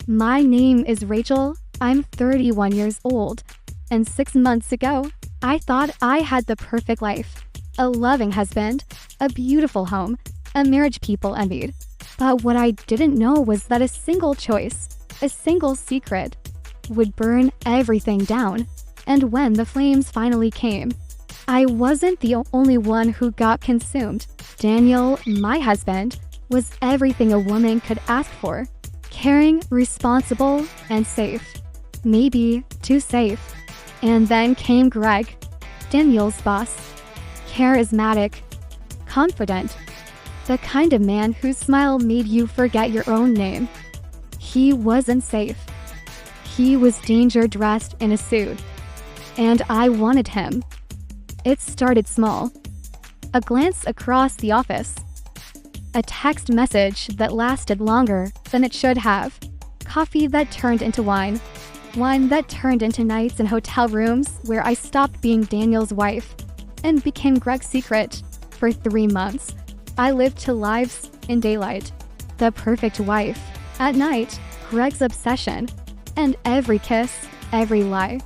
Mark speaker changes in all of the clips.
Speaker 1: My name is Rachel. I'm 31 years old. And 6 months ago, I thought I had the perfect life. A loving husband, a beautiful home, a marriage people envied. But what I didn't know was that a single choice, a single secret, would burn everything down. And when the flames finally came, I wasn't the only one who got consumed. Daniel, my husband, was everything a woman could ask for. Caring, responsible, and safe. Maybe too safe. And then came Greg, Daniel's boss. Charismatic, confident, the kind of man whose smile made you forget your own name. He wasn't safe. He was danger dressed in a suit. And I wanted him. It started small. A glance across the office. A text message that lasted longer than it should have. Coffee that turned into wine. Wine that turned into nights in hotel rooms where I stopped being Daniel's wife and became Greg's secret. For 3 months, I lived 2 lives in daylight. The perfect wife. At night, Greg's obsession. And every kiss, every lie,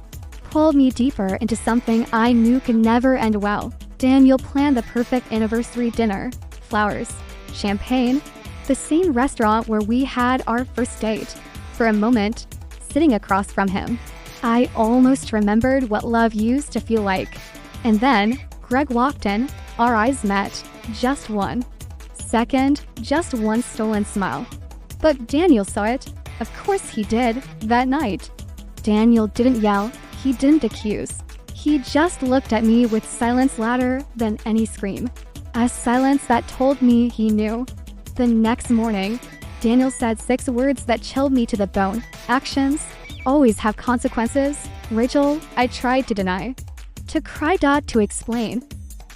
Speaker 1: pulled me deeper into something I knew could never end well. Daniel planned the perfect anniversary dinner. Flowers, champagne, the same restaurant where we had our first date. For a moment, sitting across from him, I almost remembered what love used to feel like. And then, Greg walked in, our eyes met, just one. Second, just one stolen smile. But Daniel saw it. Of course he did, that night. Daniel didn't yell, he didn't accuse. He just looked at me with silence louder than any scream. A silence that told me he knew. The next morning, Daniel said 6 words that chilled me to the bone. Actions always have consequences. Rachel, I tried to deny. To cry. To explain.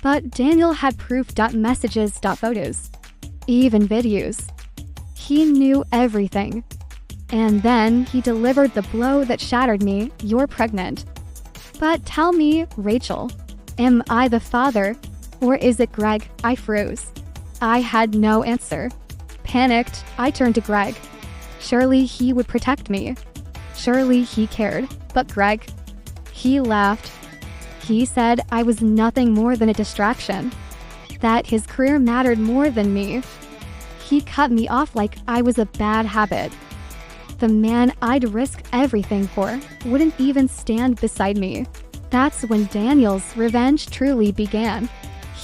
Speaker 1: But Daniel had proof. Messages. Photos. Even videos. He knew everything. And then he delivered the blow that shattered me. You're pregnant. But tell me, Rachel, am I the father? Or is it Greg? I froze. I had no answer. Panicked, I turned to Greg. Surely he would protect me. Surely he cared. But Greg, he laughed. He said I was nothing more than a distraction. That his career mattered more than me. He cut me off like I was a bad habit. The man I'd risk everything for wouldn't even stand beside me. That's when Daniel's revenge truly began.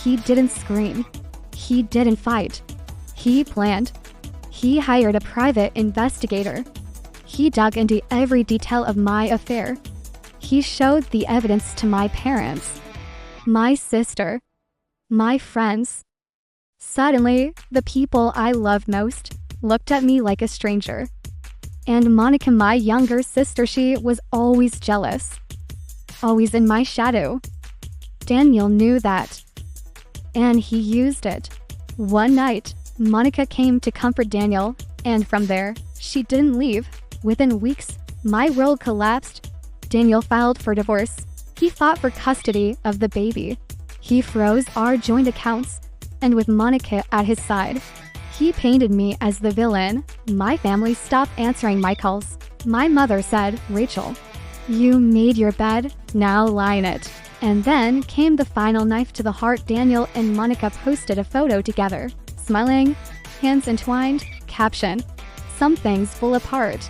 Speaker 1: He didn't scream. He didn't fight. He planned. He hired a private investigator. He dug into every detail of my affair. He showed the evidence to my parents, my sister, my friends. Suddenly, the people I loved most looked at me like a stranger. And Monica, my younger sister, she was always jealous. Always in my shadow. Daniel knew that. And he used it. One night, Monica came to comfort Daniel, and from there, she didn't leave. Within weeks, my world collapsed. Daniel filed for divorce. He fought for custody of the baby. He froze our joint accounts, and with Monica at his side, he painted me as the villain. My family stopped answering my calls. My mother said, Rachel, you made your bed, now lie in it. And then came the final knife to the heart. Daniel and Monica posted a photo together, smiling, hands entwined, caption, some things fall apart,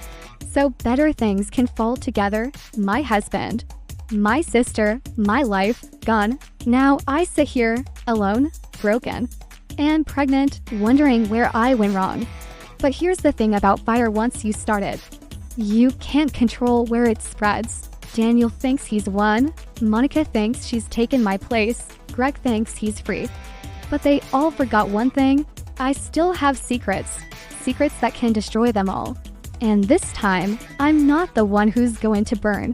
Speaker 1: so better things can fall together. My husband, my sister, my life, gone. Now I sit here, alone, broken, and pregnant, wondering where I went wrong. But here's the thing about fire: once you start it, you can't control where it spreads. Daniel thinks he's won. Monica thinks she's taken my place. Greg thinks he's free. But they all forgot one thing: I still have secrets. Secrets that can destroy them all. And this time, I'm not the one who's going to burn.